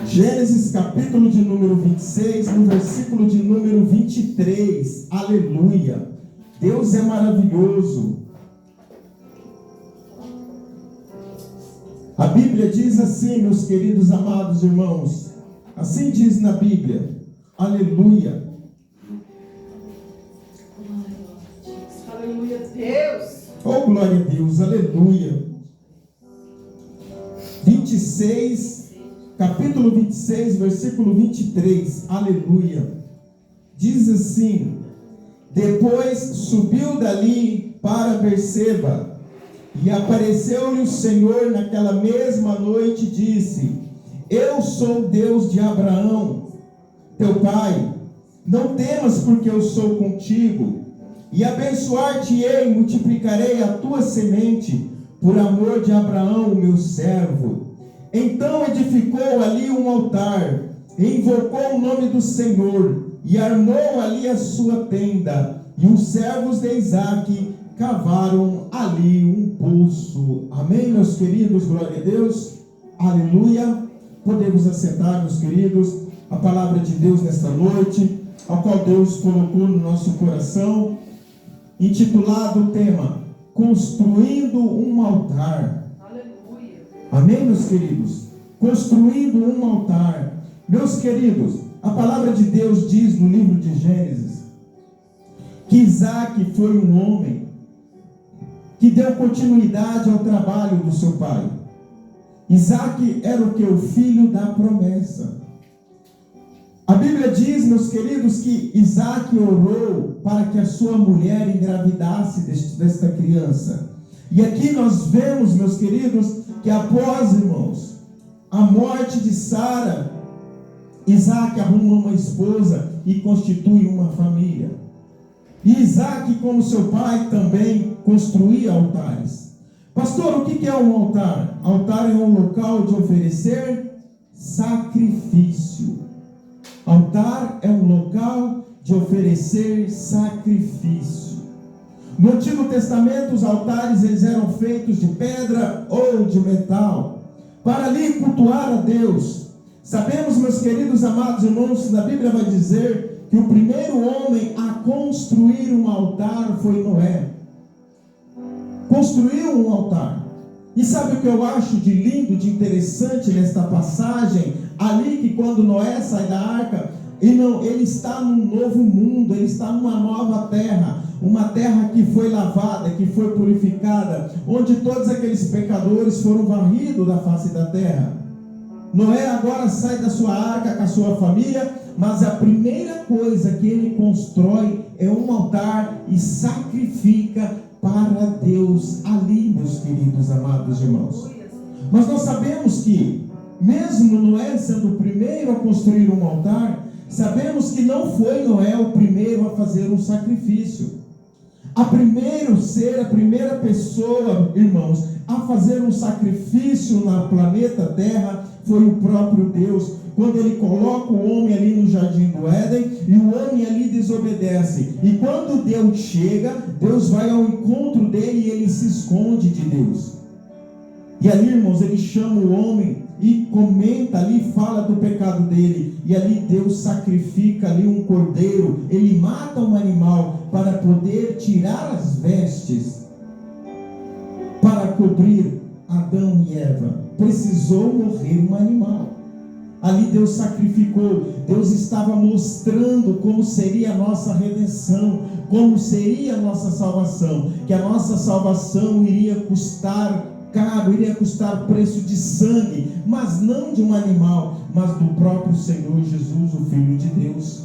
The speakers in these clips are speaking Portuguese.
Gênesis capítulo de número 26, no versículo de número 23. Aleluia! Deus é maravilhoso. A Bíblia diz assim, meus queridos amados irmãos. Assim diz na Bíblia. Aleluia! Aleluia, Deus! Oh, glória a Deus! Aleluia! 26, capítulo 26, versículo 23. Aleluia! Diz assim: depois subiu dali para Berseba, e apareceu-lhe o Senhor naquela mesma noite e disse: eu sou o Deus de Abraão, teu pai. Não temas, porque eu sou contigo, e abençoar-te-ei e multiplicarei a tua semente, por amor de Abraão, o meu servo. Então edificou ali um altar, e invocou o nome do Senhor, e armou ali a sua tenda, e os servos de Isaque cavaram ali um poço. Amém, meus queridos? Glória a Deus. Aleluia. Podemos assentar, meus queridos, a palavra de Deus nesta noite, ao qual Deus colocou no nosso coração, intitulado o tema: construindo um altar. Aleluia. Amém, meus queridos? Construindo um altar. Meus queridos, a palavra de Deus diz no livro de Gênesis que Isaque foi um homem que deu continuidade ao trabalho do seu pai. Isaque era o que? O filho da promessa. A Bíblia diz, meus queridos, que Isaque orou para que a sua mulher engravidasse desta criança. E aqui nós vemos, meus queridos, que após, irmãos, a morte de Sara, Isaque arruma uma esposa e constitui uma família. E Isaque, como seu pai, também construía altares. Pastor, o que é um altar? Altar é um local de oferecer sacrifício. Altar é um local de oferecer sacrifício. No Antigo Testamento, os altares eles eram feitos de pedra ou de metal, para ali cultuar a Deus. Sabemos, meus queridos amados irmãos, na Bíblia vai dizer que o primeiro homem a construir um altar foi Noé. Construiu um altar. E sabe o que eu acho de lindo, de interessante nesta passagem? Ali que quando Noé sai da arca, ele está num novo mundo, ele está numa nova terra, uma terra que foi lavada, que foi purificada, onde todos aqueles pecadores foram varridos da face da terra. Noé agora sai da sua arca com a sua família, mas a primeira coisa que ele constrói é um altar e sacrifica para Deus ali, meus queridos amados irmãos. Mas nós sabemos que, mesmo Noé sendo o primeiro a construir um altar, sabemos que não foi Noé o primeiro a fazer um sacrifício. A primeira pessoa, irmãos, a fazer um sacrifício na planeta Terra foi o próprio Deus, quando ele coloca o homem ali no jardim do Éden, e o homem ali desobedece, e quando Deus chega, Deus vai ao encontro dele e ele se esconde de Deus. E ali, irmãos, ele chama o homem e comenta ali, fala do pecado dele, e ali Deus sacrifica ali um cordeiro, ele mata um animal para poder tirar as vestes, para cobrir Adão e Eva. Precisou morrer um animal. Ali Deus sacrificou. Deus estava mostrando como seria a nossa redenção, como seria a nossa salvação, que a nossa salvação iria custar caro, iria custar preço de sangue, mas não de um animal, mas do próprio Senhor Jesus, o Filho de Deus.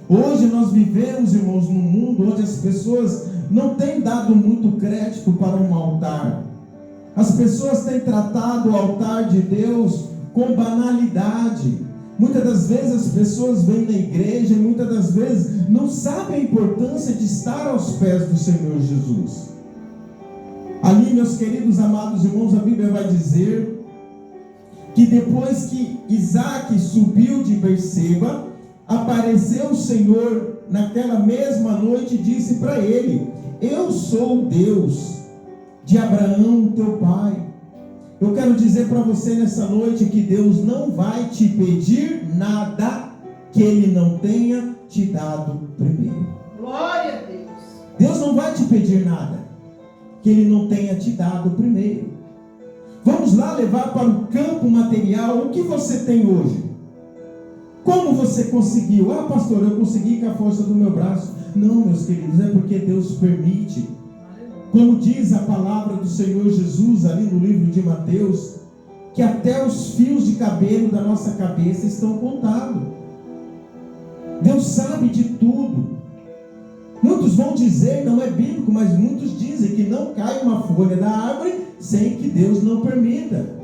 Hoje nós vivemos, irmãos, num mundo onde as pessoas não têm dado muito crédito para um altar. As pessoas têm tratado o altar de Deus com banalidade. Muitas das vezes as pessoas vêm na igreja e muitas das vezes não sabem a importância de estar aos pés do Senhor Jesus. Ali, meus queridos amados irmãos, a Bíblia vai dizer que depois que Isaque subiu de Berseba, apareceu o Senhor naquela mesma noite e disse para ele: eu sou o Deus de Abraão, teu pai. Eu quero dizer para você nessa noite que Deus não vai te pedir nada que Ele não tenha te dado primeiro. Glória a Deus. Deus não vai te pedir nada que Ele não tenha te dado primeiro. Vamos lá levar para o campo material o que você tem hoje. Como você conseguiu? Ah, pastor, eu consegui com a força do meu braço. Não, meus queridos, é porque Deus permite. Como diz a palavra do Senhor Jesus ali no livro de Mateus, que até os fios de cabelo da nossa cabeça estão contados. Deus sabe de tudo. Muitos vão dizer, não é bíblico, mas muitos dizem que não cai uma folha da árvore sem que Deus não permita.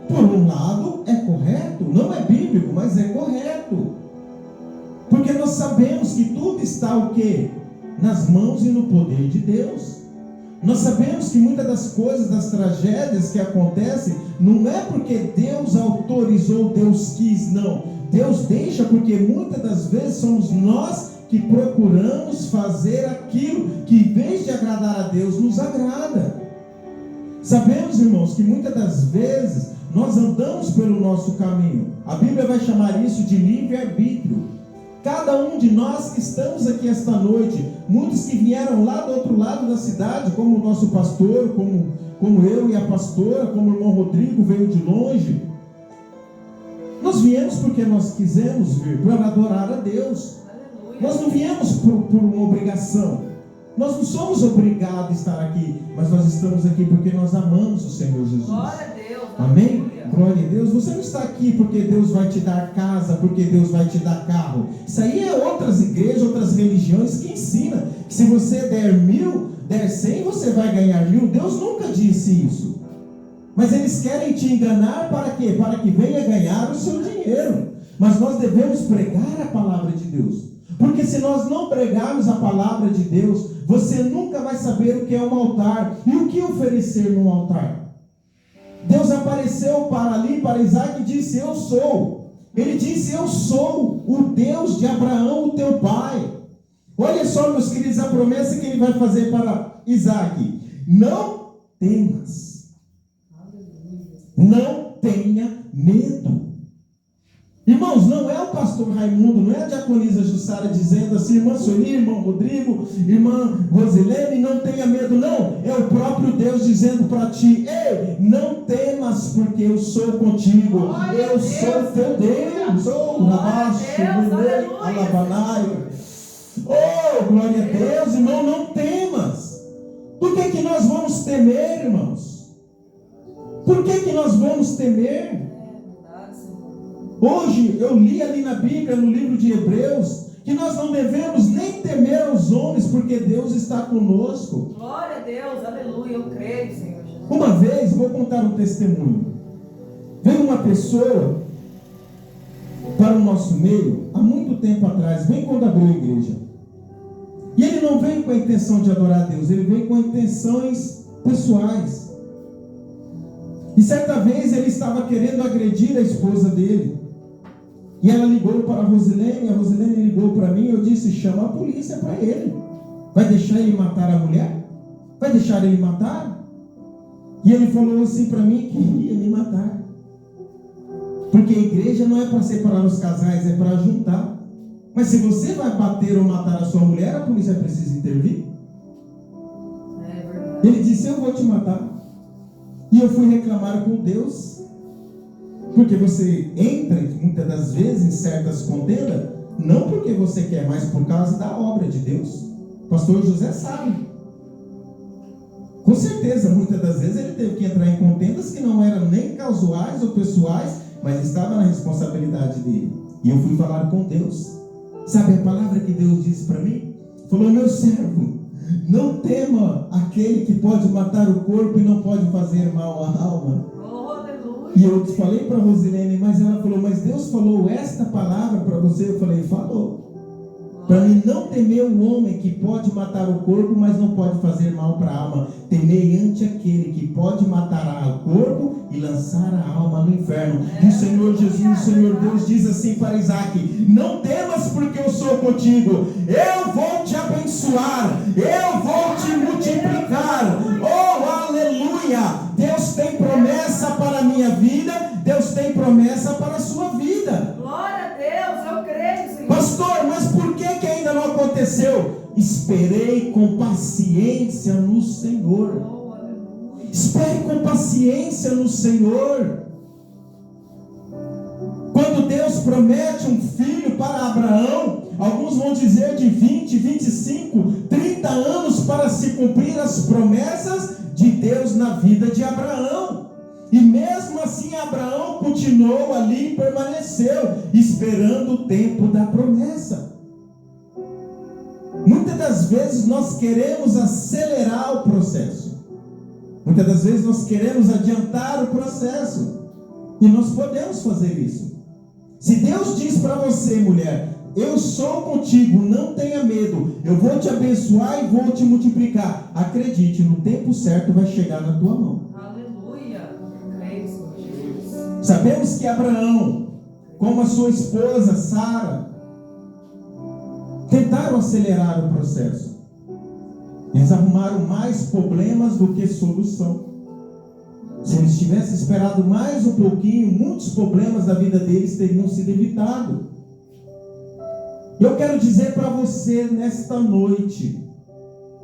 Por um lado é correto, não é bíblico, mas é correto. Porque nós sabemos que tudo está o quê? Nas mãos e no poder de Deus. Nós sabemos que muitas das coisas, das tragédias que acontecem, não é porque Deus autorizou, Deus quis, não. Deus deixa porque muitas das vezes somos nós que procuramos fazer aquilo que, em vez de agradar a Deus, nos agrada. Sabemos, irmãos, que muitas das vezes nós andamos pelo nosso caminho. A Bíblia vai chamar isso de livre-arbítrio. Cada um de nós que estamos aqui esta noite, muitos que vieram lá do outro lado da cidade, como o nosso pastor, como eu e a pastora, como o irmão Rodrigo veio de longe. Nós viemos porque nós quisemos vir, para adorar a Deus. Nós não viemos por uma obrigação. Nós não somos obrigados a estar aqui, mas nós estamos aqui porque nós amamos o Senhor Jesus. Glória a Deus. Amém? Glória a Deus. Você não está aqui porque Deus vai te dar casa, porque Deus vai te dar carro. Isso aí é outras igrejas, outras religiões que ensinam que se você der 1.000, der 100, você vai ganhar 1.000. Deus nunca disse isso. Mas eles querem te enganar para quê? Para que venha ganhar o seu dinheiro. Mas nós devemos pregar a palavra de Deus. Porque se nós não pregarmos a palavra de Deus, você nunca vai saber o que é um altar e o que oferecer num altar. Deus apareceu para Isaac e disse: eu sou. Ele disse: eu sou o Deus de Abraão, o teu pai. Olha só, meus queridos, a promessa que ele vai fazer para Isaac: não temas, não tenha medo. Irmãos, não é o pastor Raimundo, não é a diaconisa Jussara dizendo assim: irmã Sueli, irmão Rodrigo, irmã Rosilene, não tenha medo, não. É o próprio Deus dizendo para ti: ei, não temas, porque eu sou contigo. Eu sou teu Deus. Oh, glória a Deus, irmão, não temas. Por que nós vamos temer, irmãos? Por que nós vamos temer? Hoje eu li ali na Bíblia, no livro de Hebreus, que nós não devemos nem temer aos homens, porque Deus está conosco. Glória a Deus, aleluia, eu creio, Senhor Jesus. Uma vez, vou contar um testemunho. Veio uma pessoa para o nosso meio, há muito tempo atrás, bem quando abriu a igreja. E ele não veio com a intenção de adorar a Deus, ele veio com intenções pessoais. E certa vez ele estava querendo agredir a esposa dele. E ela ligou para a Rosilene ligou para mim, eu disse: chama a polícia para ele. Vai deixar ele matar a mulher? Vai deixar ele matar? E ele falou assim para mim que ia me matar. Porque a igreja não é para separar os casais, é para juntar. Mas se você vai bater ou matar a sua mulher, a polícia precisa intervir. É verdade. Ele disse: eu vou te matar. E eu fui reclamar com Deus. Porque você entra, muitas das vezes, em certas contendas, não porque você quer, mas por causa da obra de Deus. O pastor José sabe. Com certeza, muitas das vezes ele teve que entrar em contendas que não eram nem casuais ou pessoais, mas estava na responsabilidade dele. E eu fui falar com Deus. Sabe a palavra que Deus disse para mim? Falou: meu servo, não tema aquele que pode matar o corpo e não pode fazer mal à alma. E eu falei para a Rosilene, mas ela falou: mas Deus falou esta palavra para você? Eu falei: falou. Para mim não temer o homem que pode matar o corpo, mas não pode fazer mal para a alma. Temei ante aquele que pode matar o corpo e lançar a alma no inferno. E o Senhor Jesus, o Senhor Deus diz assim para Isaac: não temas, porque eu sou contigo. Eu vou te abençoar. Eu vou te multiplicar. Oh, aleluia! Deus tem promessa vida, Deus tem promessa para a sua vida. Glória a Deus, eu creio, Senhor. Pastor, mas por que ainda não aconteceu? Esperei com paciência no Senhor. Oh, aleluia. Espere com paciência no Senhor. Quando Deus promete um filho para Abraão, alguns vão dizer de 20, 25, 30 anos para se cumprir as promessas de Deus na vida de Abraão. E mesmo assim Abraão continuou ali e permaneceu, esperando o tempo da promessa. Muitas das vezes nós queremos acelerar o processo. Muitas das vezes nós queremos adiantar o processo. E nós podemos fazer isso. Se Deus diz para você, mulher, eu sou contigo, não tenha medo, eu vou te abençoar e vou te multiplicar. Acredite, no tempo certo vai chegar na tua mão. Aleluia. Eu creio, Senhor Jesus. Sabemos que Abraão, como a sua esposa Sara, tentaram acelerar o processo. Eles arrumaram mais problemas do que solução. Se eles tivessem esperado mais um pouquinho, muitos problemas da vida deles teriam sido evitados. Eu quero dizer para você nesta noite,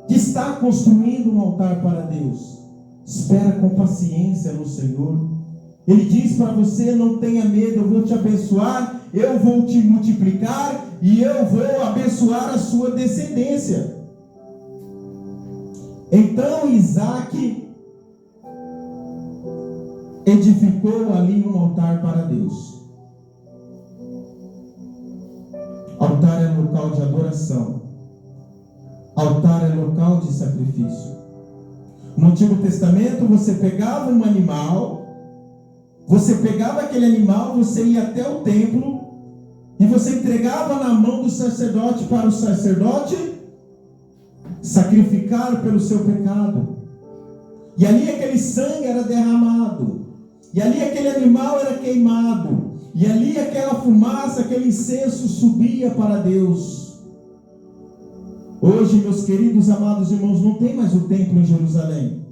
que está construindo um altar para Deus, espera com paciência no Senhor. Ele diz para você, não tenha medo, eu vou te abençoar, eu vou te multiplicar e eu vou abençoar a sua descendência. Então Isaac edificou ali um altar para Deus. Altar é local de adoração. Altar é local de sacrifício. No Antigo Testamento você pegava um animal, você pegava aquele animal, você ia até o templo e você entregava na mão do sacerdote para o sacerdote sacrificar pelo seu pecado. E ali aquele sangue era derramado. E ali aquele animal era queimado. E ali aquela fumaça, aquele incenso subia para Deus. Hoje, meus queridos amados irmãos, não tem mais o templo em Jerusalém.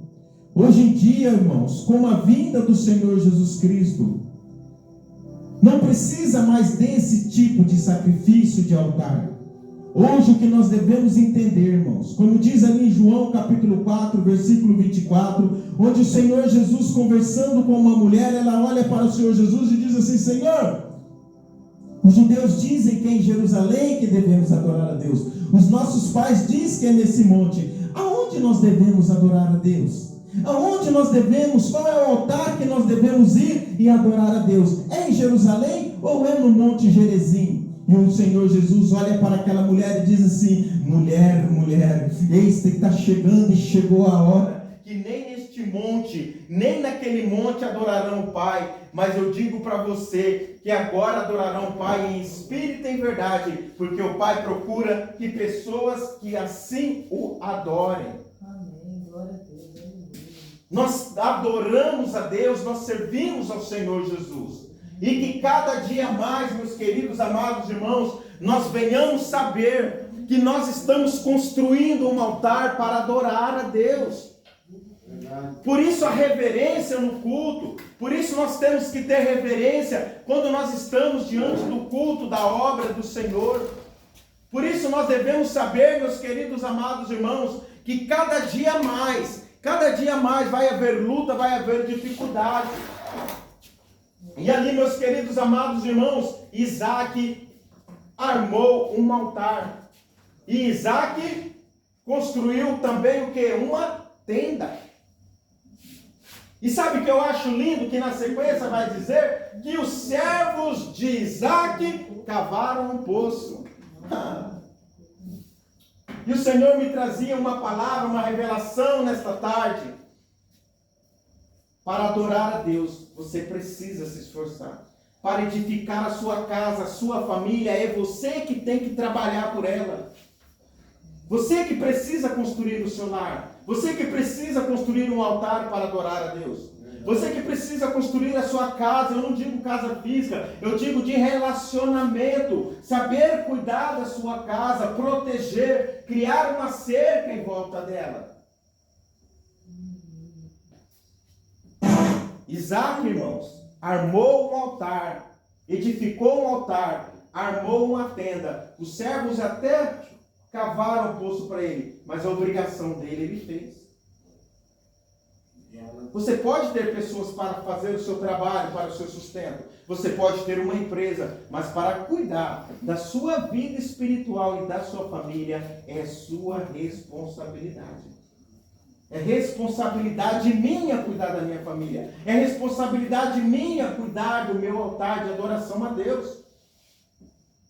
Hoje em dia, irmãos, com a vinda do Senhor Jesus Cristo, não precisa mais desse tipo de sacrifício de altar. Hoje o que nós devemos entender, irmãos, como diz ali em João capítulo 4, versículo 24, onde o Senhor Jesus, conversando com uma mulher, ela olha para o Senhor Jesus e diz assim: Senhor, os judeus dizem que é em Jerusalém que devemos adorar a Deus. Os nossos pais dizem que é nesse monte. Aonde nós devemos adorar a Deus? Aonde nós devemos, qual é o altar que nós devemos ir e adorar a Deus? É em Jerusalém ou é no Monte Gerizim? E o Senhor Jesus olha para aquela mulher e diz assim: mulher, eis que está chegando e chegou a hora que nem neste monte, nem naquele monte adorarão o Pai, mas eu digo para você que agora adorarão o Pai em espírito e em verdade, porque o Pai procura que pessoas que assim o adorem. Amém, glória a Deus. Aleluia. Nós adoramos a Deus, nós servimos ao Senhor Jesus. E que cada dia mais, meus queridos amados irmãos, nós venhamos saber que nós estamos construindo um altar para adorar a Deus. Por isso a reverência no culto, por isso nós temos que ter reverência quando nós estamos diante do culto da obra do Senhor. Por isso nós devemos saber, meus queridos amados irmãos, que cada dia mais vai haver luta, vai haver dificuldade. E ali, meus queridos amados irmãos, Isaac armou um altar. E Isaac construiu também o que? Uma tenda. E sabe o que eu acho lindo? Que na sequência vai dizer que os servos de Isaac cavaram um poço. E o Senhor me trazia uma palavra, uma revelação nesta tarde. Para adorar a Deus, você precisa se esforçar. Para edificar a sua casa, a sua família, é você que tem que trabalhar por ela. Você que precisa construir o seu lar. Você que precisa construir um altar para adorar a Deus. Você que precisa construir a sua casa. Eu não digo casa física, eu digo de relacionamento. Saber cuidar da sua casa, proteger, criar uma cerca em volta dela. Isaac, irmãos, armou um altar, edificou um altar, armou uma tenda. Os servos até cavaram um poço para ele, mas a obrigação dele ele fez. Você pode ter pessoas para fazer o seu trabalho, para o seu sustento. Você pode ter uma empresa, mas para cuidar da sua vida espiritual e da sua família é sua responsabilidade. É responsabilidade minha cuidar da minha família. É responsabilidade minha cuidar do meu altar de adoração a Deus.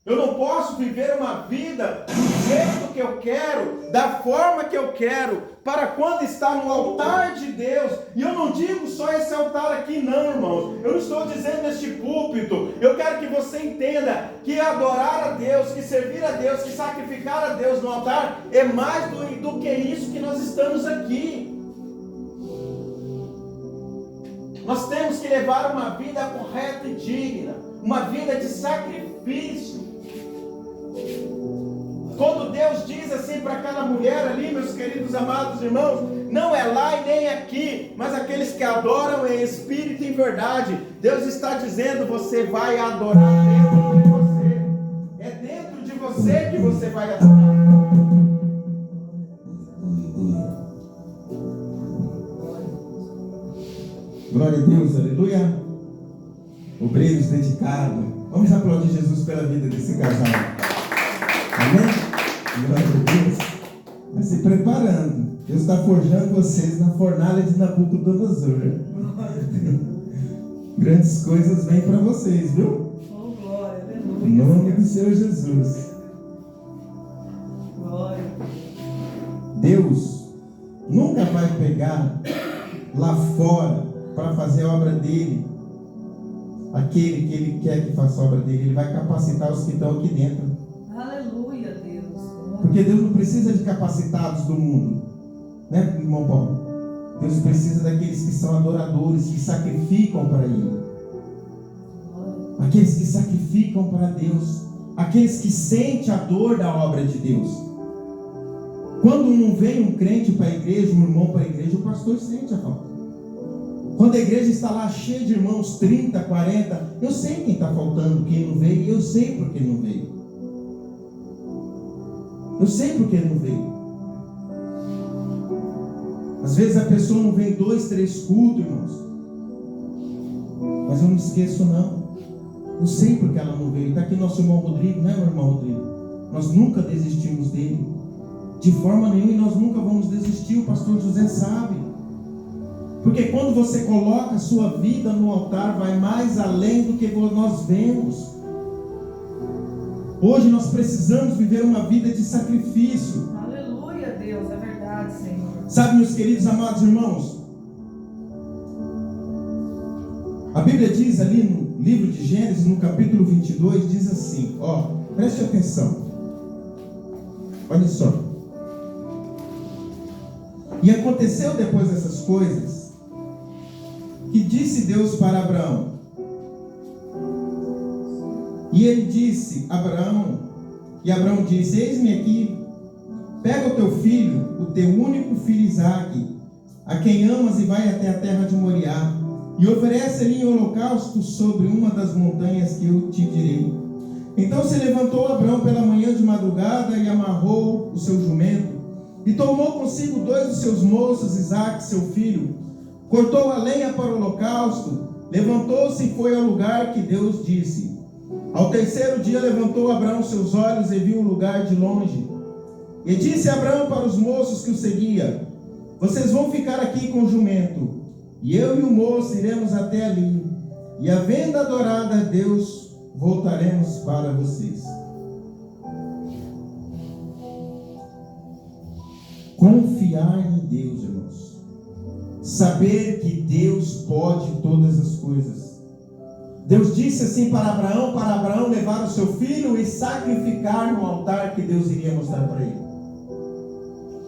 Eu não posso viver uma vida do jeito que eu quero, da forma que eu quero, para quando está no altar de Deus. E eu não digo só esse altar aqui não, irmãos. Eu não estou dizendo este púlpito. Eu quero que você entenda que adorar a Deus, que servir a Deus, que sacrificar a Deus no altar é mais do que isso que nós estamos aqui. Nós temos que levar uma vida correta e digna, uma vida de sacrifício. Quando Deus diz assim para aquela mulher ali, meus queridos amados irmãos, não é lá e nem aqui, mas aqueles que adoram em espírito e em verdade, Deus está dizendo, você vai adorar dentro de você. É dentro de você que você vai adorar. Glória a Deus, aleluia. Obreiros dedicados. Vamos aplaudir Jesus pela vida desse casal. Amém? Glória a Deus. Vai se preparando. Deus está forjando vocês na fornalha de Nabucodonosor. Grandes coisas vêm para vocês, viu? Oh, glória, aleluia. Em nome do Senhor Jesus. Glória. Deus nunca vai pegar lá fora para fazer a obra dele aquele que ele quer que faça a obra dele. Ele vai capacitar os que estão aqui dentro. Aleluia, Deus. Porque Deus não precisa de capacitados do mundo, né, irmão Paulo? Deus precisa daqueles que são adoradores, que sacrificam para Ele. Aqueles que sacrificam para Deus. Aqueles que sentem a dor da obra de Deus. Quando não vem um crente para a igreja, um irmão para a igreja, o pastor sente a falta. Quando a igreja está lá cheia de irmãos, 30, 40, eu sei quem está faltando, quem não veio, eu sei por que não veio. Eu sei por que não veio. Às vezes a pessoa não vem 2, 3 cultos, irmãos. Mas eu não esqueço não. Eu sei por que ela não veio. Está aqui nosso irmão Rodrigo, né, meu irmão Rodrigo? Nós nunca desistimos dele. De forma nenhuma, e nós nunca vamos desistir. O pastor José sabe. Porque quando você coloca a sua vida no altar, vai mais além do que nós vemos. Hoje nós precisamos viver uma vida de sacrifício. Aleluia, Deus, é verdade, Senhor. Sabe, meus queridos amados irmãos, a Bíblia diz ali no livro de Gênesis, no capítulo 22, diz assim, ó, preste atenção. Olha só. E aconteceu depois dessas coisas, que disse Deus para Abraão, e ele disse, e Abraão disse, eis-me aqui, pega o teu filho, o teu único filho Isaque, a quem amas, e vai até a terra de Moriá, e oferece-lhe em holocausto sobre uma das montanhas que eu te direi. Então se levantou Abraão pela manhã de madrugada, e amarrou o seu jumento, e tomou consigo 2 dos seus moços, Isaque, seu filho, cortou a lenha para o holocausto, levantou-se e foi ao lugar que Deus disse. Ao terceiro dia levantou Abraão seus olhos e viu o lugar de longe. E disse Abraão para os moços que o seguia, vocês vão ficar aqui com o jumento, e eu e o moço iremos até ali, e havendo adorado a Deus, voltaremos para vocês. Confiar em Deus, irmãos. Saber que Deus pode todas as coisas. Deus disse assim para Abraão levar o seu filho e sacrificar no altar que Deus iria mostrar para ele.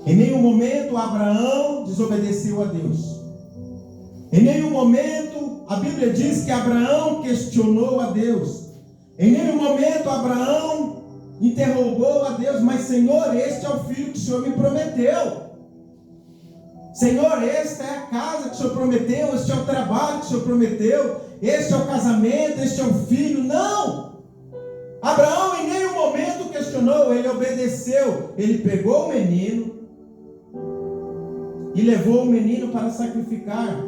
Em nenhum momento Abraão desobedeceu a Deus. Em nenhum momento a Bíblia diz que Abraão questionou a Deus. Em nenhum momento Abraão interrogou a Deus, mas Senhor, este é o filho que o Senhor me prometeu. Senhor, esta é a casa que o Senhor prometeu, este é o trabalho que o Senhor prometeu. este é o casamento, este é o filho. Não! Abraão em nenhum momento questionou, ele obedeceu. Ele pegou o menino e levou o menino para sacrificar.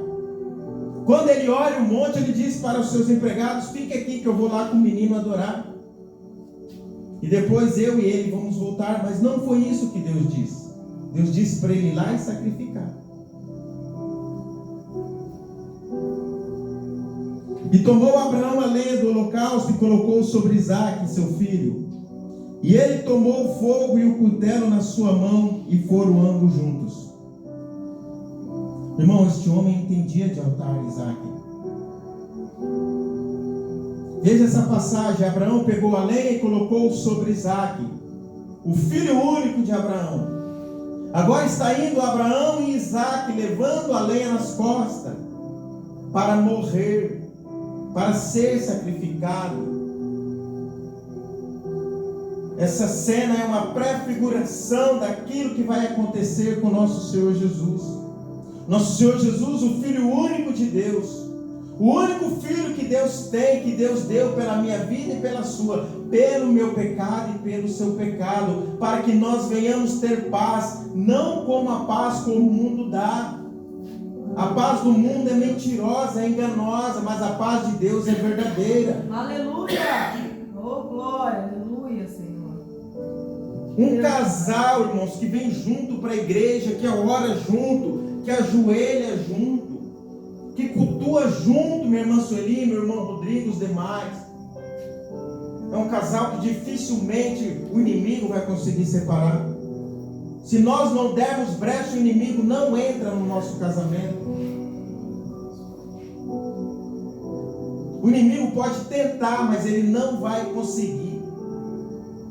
Quando ele olha o monte, ele diz para os seus empregados: fique aqui que eu vou lá com o menino adorar. E depois eu e ele vamos voltar. Mas não foi isso que Deus disse. Deus disse para ele ir lá e sacrificar. E tomou Abraão a lenha do holocausto e colocou sobre Isaque, seu filho. E ele tomou o fogo e o cutelo na sua mão, e foram ambos juntos. Irmão, este homem entendia de altar, Isaque. Veja essa passagem. Abraão pegou a lenha e colocou sobre Isaque, o filho único de Abraão. Agora está indo Abraão e Isaque, levando a lenha nas costas, para morrer, para ser sacrificado. Essa cena é uma prefiguração daquilo que vai acontecer com nosso Senhor Jesus. Nosso Senhor Jesus, o Filho único de Deus, o único Filho que Deus tem, que Deus deu pela minha vida e pela sua, pelo meu pecado e pelo seu pecado, para que nós venhamos ter paz, não como a paz como o mundo dá. A paz do mundo é mentirosa, é enganosa, mas a paz de Deus é verdadeira. Aleluia! Oh, glória, aleluia, Senhor. Um casal, irmãos, que vem junto para a igreja, que ora junto, que ajoelha junto, que cultua junto, minha irmã Sueli, meu irmão Rodrigo, os demais. É um casal que dificilmente o inimigo vai conseguir separar. Se nós não dermos brecha, o inimigo não entra no nosso casamento. O inimigo pode tentar, mas ele não vai conseguir.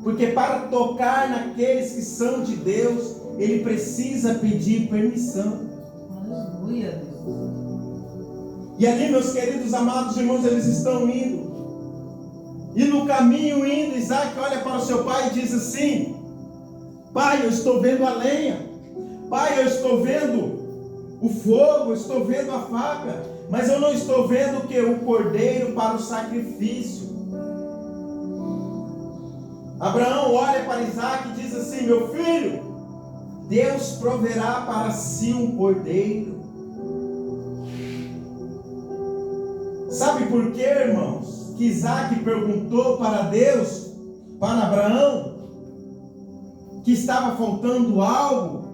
Porque para tocar naqueles que são de Deus, ele precisa pedir permissão. Aleluia, Deus. E ali, meus queridos amados irmãos, eles estão indo. E no caminho indo, Isaque olha para o seu pai e diz assim: pai, eu estou vendo a lenha. Pai, eu estou vendo o fogo, eu estou vendo a faca, mas eu não estou vendo o que? O cordeiro para o sacrifício. Abraão olha para Isaque e diz assim: meu filho, Deus proverá para si um cordeiro. Sabe por quê, irmãos? Que Isaque perguntou para Deus, para Abraão, que estava faltando algo?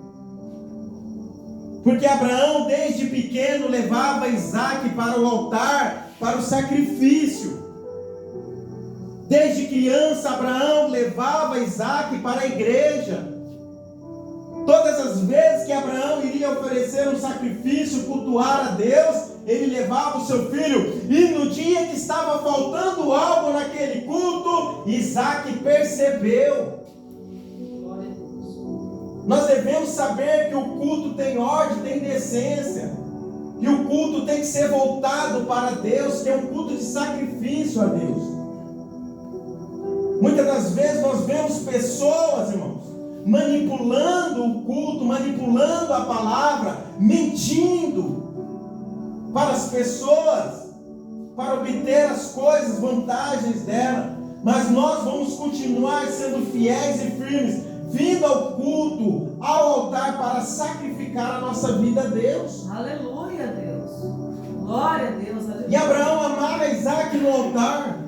Porque Abraão desde pequeno levava Isaque para o altar, para o sacrifício. Desde criança Abraão levava Isaque para a igreja. Todas as vezes que Abraão iria oferecer um sacrifício, cultuar a Deus, ele levava o seu filho. E no dia que estava faltando algo naquele culto, Isaque percebeu. Nós devemos saber que o culto tem ordem, tem decência, que o culto tem que ser voltado para Deus, que é um culto de sacrifício a Deus. Muitas das vezes nós vemos pessoas, irmãos, manipulando o culto, manipulando a palavra, mentindo para as pessoas, para obter as coisas, vantagens dela. Mas nós vamos continuar sendo fiéis e firmes, vindo ao culto, ao altar, para sacrificar a nossa vida a Deus. Aleluia, Deus. Glória a Deus. Aleluia. E Abraão amava Isaque no altar.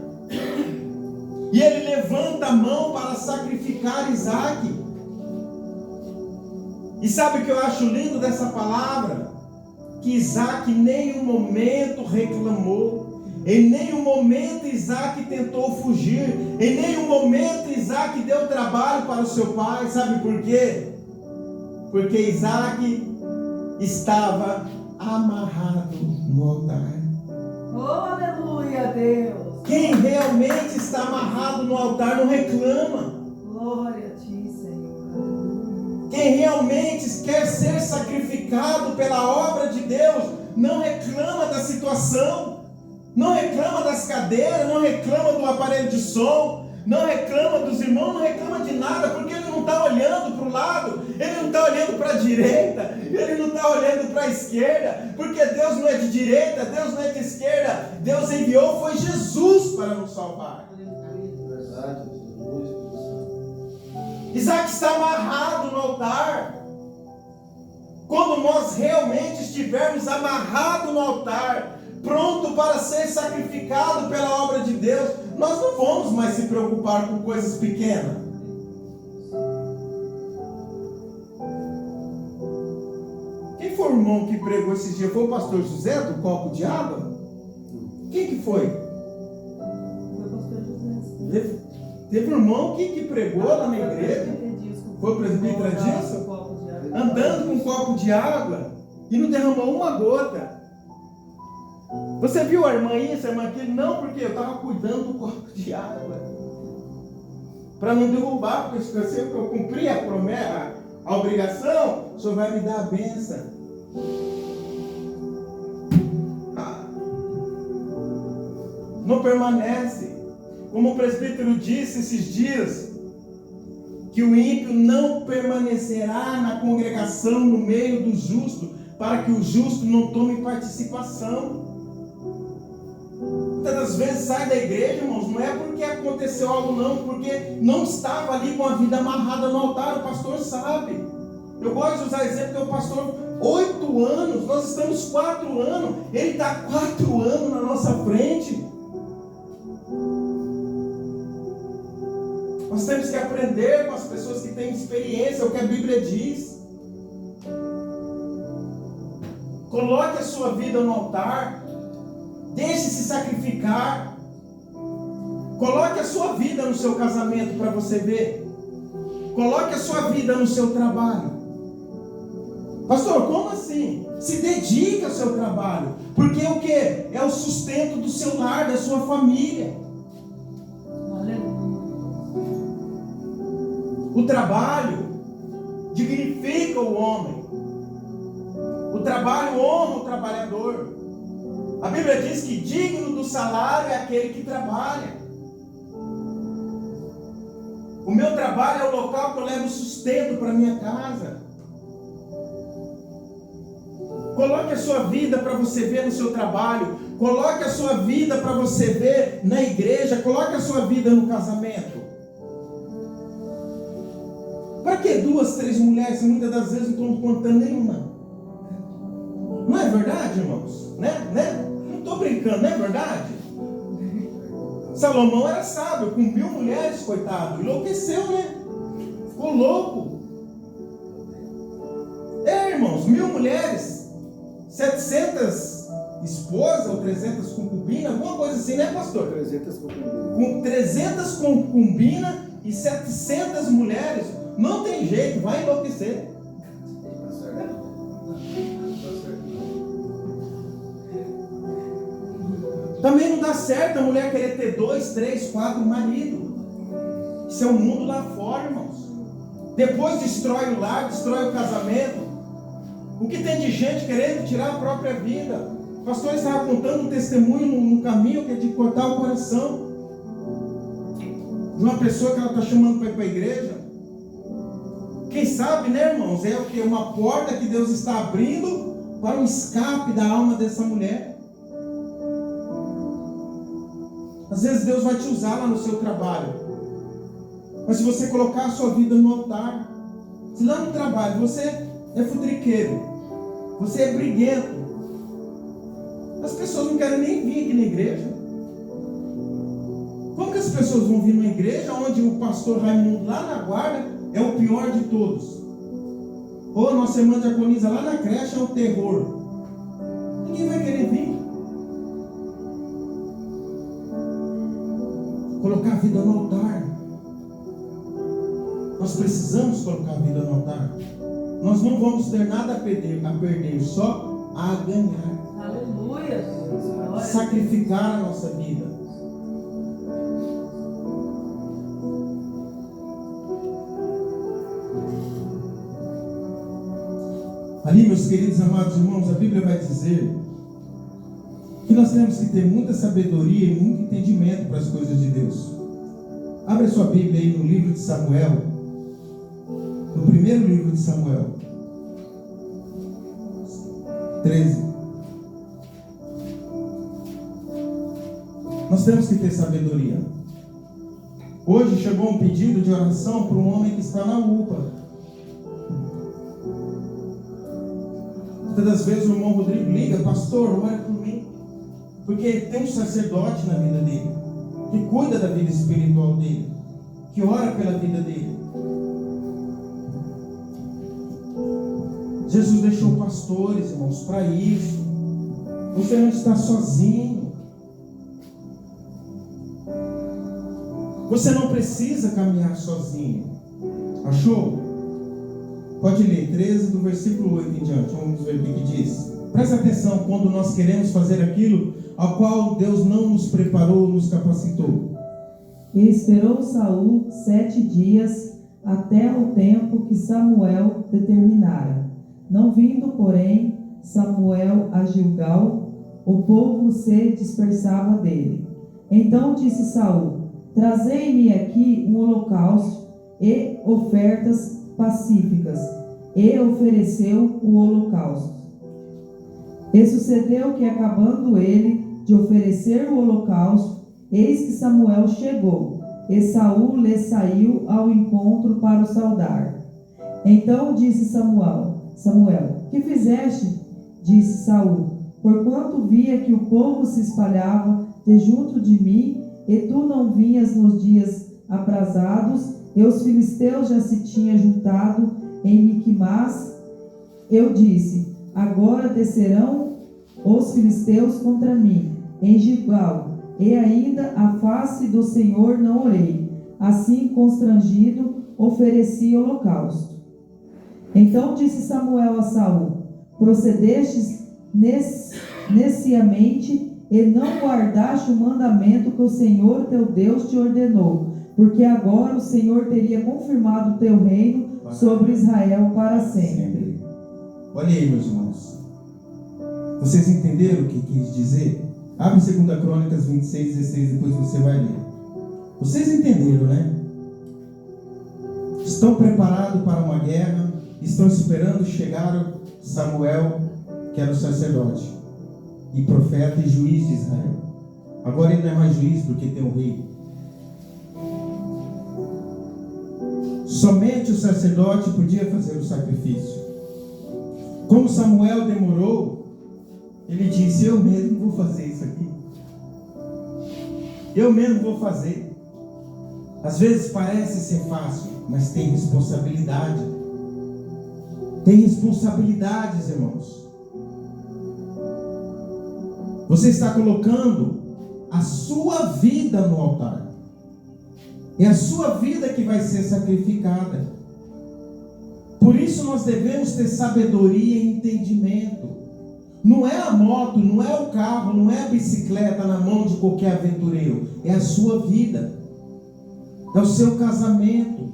E ele levanta a mão para sacrificar Isaque. E sabe o que eu acho lindo dessa palavra? Que Isaque em nenhum momento reclamou. Em nenhum momento Isaque tentou fugir. Em nenhum momento Isaque deu trabalho para o seu pai. Sabe por quê? Porque Isaque estava amarrado no altar. Oh, aleluia, Deus. Quem realmente está amarrado no altar não reclama. Glória a ti, Senhor. Quem realmente quer ser sacrificado pela obra de Deus não reclama da situação, não reclama das cadeiras, não reclama do aparelho de som, não reclama dos irmãos, não reclama de nada, porque ele não está olhando para o lado, ele não está olhando para a direita, Ele não está olhando para a esquerda, porque Deus não é de direita, Deus não é de esquerda. Deus enviou, foi Jesus para nos salvar. Verdade. Isaac está amarrado no altar. Quando nós realmente estivermos amarrados no altar, pronto para ser sacrificado pela obra de Deus, nós não vamos mais se preocupar com coisas pequenas. Quem foi o irmão que pregou esses dias? Foi o pastor José do copo de água? Quem que foi? Foi o pastor José. Teve um irmão que pregou lá na igreja. Foi o presbítero Adilson? Andando com um copo de água e não derramou uma gota. Você viu a irmã isso, a irmã aquilo? Não, porque eu estava cuidando do copo de água. Para não derrubar, porque se eu cumprir a promessa, a obrigação, o Senhor vai me dar a bênção. Não permanece. Como o presbítero disse esses dias, que o ímpio não permanecerá na congregação no meio do justo, para que o justo não tome participação. Muitas das vezes sai da igreja, irmãos, não é porque aconteceu algo não, porque não estava ali com a vida amarrada no altar. O pastor sabe. Eu gosto de usar exemplo que o pastor, 8 anos, nós estamos 4 anos, ele está 4 anos na nossa frente. Nós temos que aprender com as pessoas que têm experiência, é o que a Bíblia diz. Coloque a sua vida no altar. Deixe-se sacrificar. Coloque a sua vida no seu casamento para você ver. Coloque a sua vida no seu trabalho. Pastor, como assim? Se dedique ao seu trabalho. Porque o que? É o sustento do seu lar, da sua família. O trabalho dignifica o homem. O trabalho honra o trabalhador. A Bíblia diz que digno do salário é aquele que trabalha. O meu trabalho é o local que eu levo sustento para minha casa. Coloque a sua vida para você ver no seu trabalho. Coloque a sua vida para você ver na igreja. Coloque a sua vida no casamento. Para que 2, 3 mulheres, muitas das vezes não estão contando nenhuma? Não é verdade, irmãos? Né? Não estou brincando, não é verdade? Salomão era sábio, com 1000 mulheres, coitado. Enlouqueceu, né? Ficou louco. Irmãos, 1000 mulheres, 700 esposas ou 300 concubinas, alguma coisa assim, né, pastor? 300 concubinas. Com 300 concubinas e 700 mulheres, não tem jeito, vai enlouquecer. Também não dá certo a mulher querer ter 2, 3, 4 maridos. Isso é o mundo lá fora, irmãos. Depois destrói o lar, destrói o casamento. O que tem de gente querendo tirar a própria vida? O pastor estava contando um testemunho no caminho que é de cortar o coração de uma pessoa que ela está chamando para ir para a igreja. Quem sabe, né, irmãos? É o que? Uma porta que Deus está abrindo para o escape da alma dessa mulher. Às vezes Deus vai te usar lá no seu trabalho. Mas se você colocar a sua vida no altar, se lá no trabalho você é futriqueiro, você é briguento, as pessoas não querem nem vir aqui na igreja. Como que as pessoas vão vir numa igreja onde o pastor Raimundo lá na guarda é o pior de todos? Ou a nossa irmã diaconisa lá na creche é o terror? Ninguém vai querer vir. Colocar a vida no altar. Nós precisamos colocar a vida no altar. Nós não vamos ter nada a perder, só a ganhar. Aleluia. Sacrificar a nossa vida. Ali, meus queridos amados irmãos, a Bíblia vai dizer que nós temos que ter muita sabedoria e muito entendimento para as coisas de Deus. Abra sua Bíblia aí no livro de Samuel, no primeiro livro de Samuel. 13. Nós temos que ter sabedoria. Hoje chegou um pedido de oração para um homem que está na UPA. Muitas das vezes o irmão Rodrigo liga: pastor, ora por mim. Porque tem um sacerdote na vida dele, que cuida da vida espiritual dele, que ora pela vida dele. Jesus deixou pastores, irmãos, para isso. Você não está sozinho. Você não precisa caminhar sozinho. Achou? Pode ler 13 do versículo 8 em diante. Vamos ver o que diz. Presta atenção quando nós queremos fazer aquilo ao qual Deus não nos preparou, nos capacitou. E esperou Saul 7 dias até o tempo que Samuel determinara. Não vindo, porém, Samuel a Gilgal, o povo se dispersava dele. Então disse Saul: trazei-me aqui um holocausto e ofertas pacíficas. E ofereceu o holocausto. E sucedeu que, acabando ele de oferecer o holocausto, eis que Samuel chegou, e Saul lhe saiu ao encontro para o saudar. Então disse Samuel, que fizeste? Disse Saul: porquanto via que o povo se espalhava de junto de mim, e tu não vinhas nos dias aprazados, e os filisteus já se tinham juntado em Miquimás, eu disse: agora descerão os filisteus contra mim em Gilgal, e ainda a face do Senhor não olhei. Assim, constrangido, ofereci holocausto. Então disse Samuel a Saul: procedestes neciamente e não guardaste o mandamento que o Senhor teu Deus te ordenou, porque agora o Senhor teria confirmado o teu reino sobre Israel para sempre. Olha aí, meus irmãos. Vocês entenderam o que quis dizer? Abre 2 Crônicas 26, 16, depois você vai ler. Vocês entenderam, né? Estão preparados para uma guerra, estão esperando chegar Samuel, que era o sacerdote, e profeta e juiz de Israel. Agora ele não é mais juiz porque tem um rei. Somente o sacerdote podia fazer o sacrifício. Como Samuel demorou, ele disse: eu mesmo vou fazer isso aqui. Eu mesmo vou fazer. Às vezes parece ser fácil, mas tem responsabilidade. Tem responsabilidades, irmãos. Você está colocando a sua vida no altar. É a sua vida que vai ser sacrificada. Por isso nós devemos ter sabedoria e entendimento. Não é a moto, não é o carro, não é a bicicleta na mão de qualquer aventureiro. É a sua vida. É o seu casamento.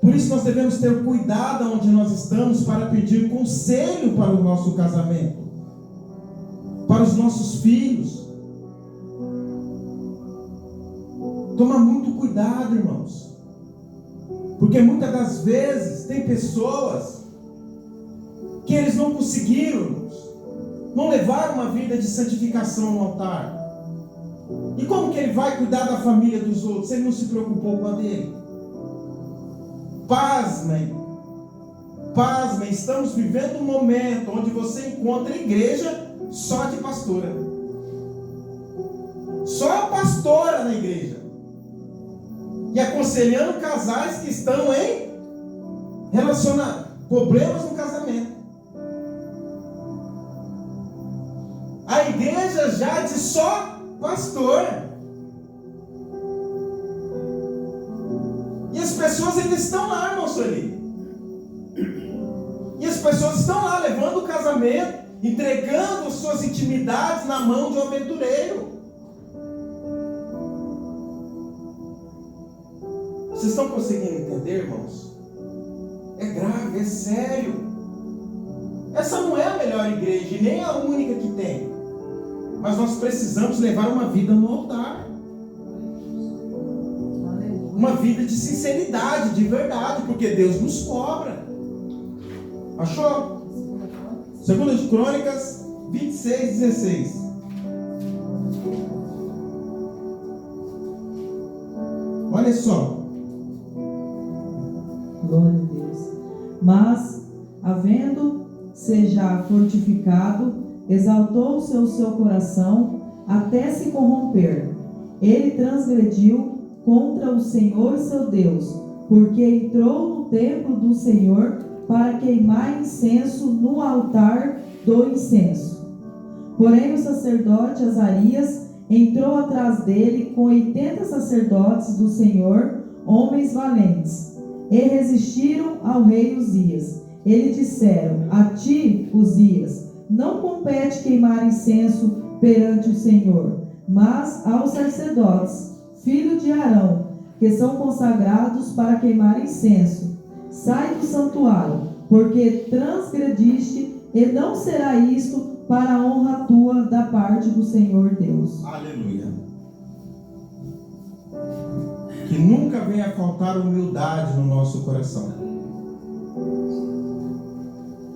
Por isso nós devemos ter cuidado onde nós estamos para pedir conselho para o nosso casamento, para os nossos filhos. Toma muito cuidado, irmãos. Porque muitas das vezes tem pessoas que eles não conseguiram, irmãos, não levaram uma vida de santificação no altar. E como que ele vai cuidar da família dos outros se ele não se preocupou com a dele? Pasmem, estamos vivendo um momento onde você encontra igreja só de pastora. Só a pastora na igreja. E aconselhando casais que estão em problemas no casamento. A igreja já de só pastor. E as pessoas ainda estão lá, irmão Sueli. E as pessoas estão lá levando o casamento, entregando suas intimidades na mão de um aventureiro. Vocês estão conseguindo entender, irmãos? É grave, é sério. Essa não é a melhor igreja, e nem a única que tem. Mas nós precisamos levar uma vida no altar. Uma vida de sinceridade, de verdade, porque Deus nos cobra. Achou? Segunda de Crônicas 26:16. Olha só. Glória a Deus. Mas, havendo-se já fortificado, exaltou-se o seu coração até se corromper. Ele transgrediu contra o Senhor seu Deus, porque entrou no templo do Senhor para queimar incenso no altar do incenso. Porém o sacerdote Azarias entrou atrás dele com 80 sacerdotes do Senhor, homens valentes, e resistiram ao rei Uzias. Eles disseram: a ti, Uzias, não compete queimar incenso perante o Senhor, mas aos sacerdotes, filhos de Arão, que são consagrados para queimar incenso. Sai do santuário, porque transgrediste, e não será isto para a honra tua da parte do Senhor Deus. Aleluia. Que nunca venha faltar humildade no nosso coração.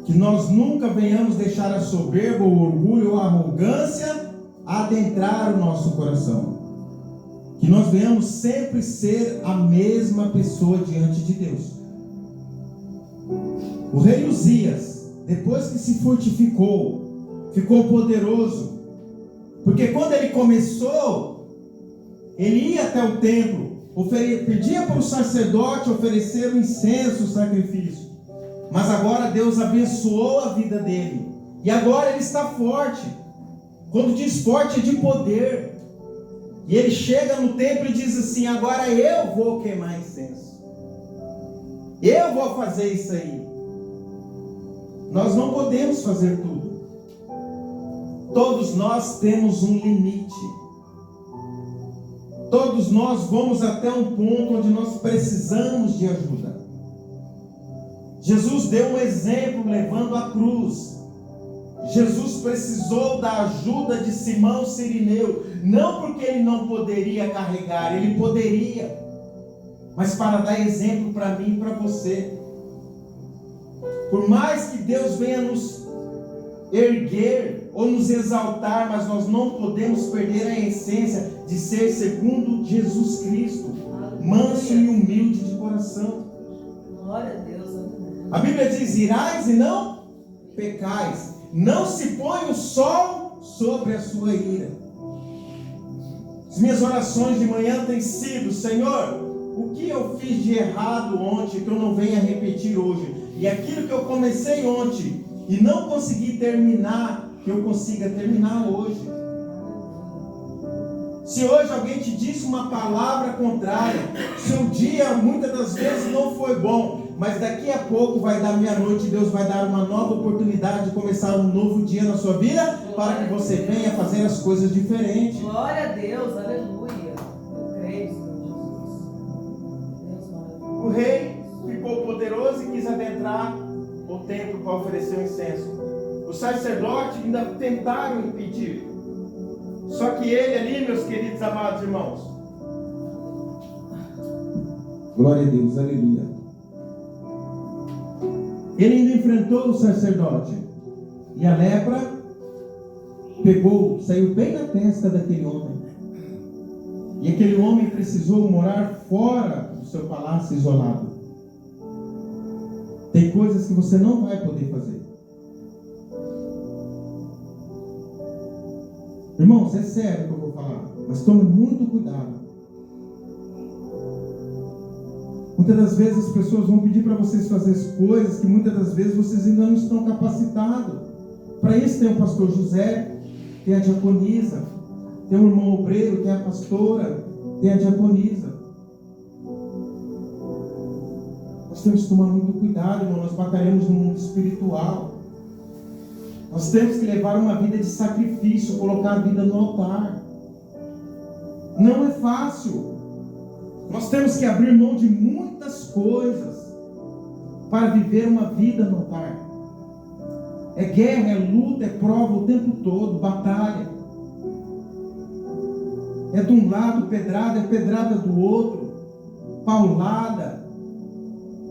Que nós nunca venhamos deixar a soberba, o orgulho ou a arrogância adentrar o nosso coração. Que nós venhamos sempre ser a mesma pessoa diante de Deus. O rei Uzias, depois que se fortificou, ficou poderoso, porque quando ele começou, ele ia até o templo, pedia para o sacerdote oferecer o incenso, o sacrifício, mas agora Deus abençoou a vida dele, e agora ele está forte. Quando diz forte é de poder, e ele chega no templo e diz assim: agora eu vou queimar incenso, eu vou fazer isso aí. Nós não podemos fazer tudo. Todos nós temos um limite. Todos nós vamos até um ponto onde nós precisamos de ajuda. Jesus deu um exemplo levando a cruz. Jesus precisou da ajuda de Simão Cirineu, não porque ele não poderia carregar, ele poderia, mas para dar exemplo para mim e para você. Por mais que Deus venha nos erguer ou nos exaltar, mas nós não podemos perder a essência de ser segundo Jesus Cristo, manso e humilde de coração. Glória a Deus. A Bíblia diz: irais e não pecais, não se põe o sol sobre a sua ira. As minhas orações de manhã têm sido: Senhor, o que eu fiz de errado ontem que eu não venha repetir hoje? E aquilo que eu comecei ontem e não consegui terminar, que eu consiga terminar hoje. Se hoje alguém te disse uma palavra contrária, seu dia muitas das vezes não foi bom, mas daqui a pouco vai dar meia-noite e Deus vai dar uma nova oportunidade de começar um novo dia na sua vida, para que você venha fazer as coisas diferentes. Glória a Deus, aleluia. Eu creio, Senhor Jesus. O rei ficou poderoso e quis adentrar o templo para oferecer o incenso. Os sacerdotes ainda tentaram impedir. Só que ele ali, meus queridos amados irmãos, glória a Deus, aleluia, ele ainda enfrentou o sacerdote, e a lepra saiu bem na testa daquele homem, e aquele homem precisou morar fora do seu palácio isolado. Tem coisas que você não vai poder fazer. Irmãos, é sério o que eu vou falar, mas tome muito cuidado. Muitas das vezes as pessoas vão pedir para vocês fazerem coisas que muitas das vezes vocês ainda não estão capacitados. Para isso tem o pastor José, tem a diaconisa, tem o irmão obreiro, tem a pastora, tem a diaconisa. Nós temos que tomar muito cuidado, irmão. Nós batalhamos no mundo espiritual. Nós temos que levar uma vida de sacrifício, colocar a vida no altar. Não é fácil. Nós temos que abrir mão de muitas coisas para viver uma vida no altar. É guerra, é luta, é prova o tempo todo, batalha. É de um lado pedrada, é pedrada do outro, paulada.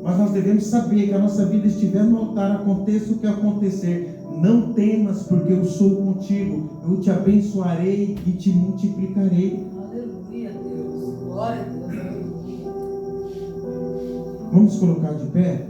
Mas nós devemos saber que a nossa vida estiver no altar, aconteça o que acontecer, não temas, porque eu sou contigo, eu te abençoarei e te multiplicarei. Aleluia, Deus. Glória a Deus. Aleluia. Vamos colocar de pé?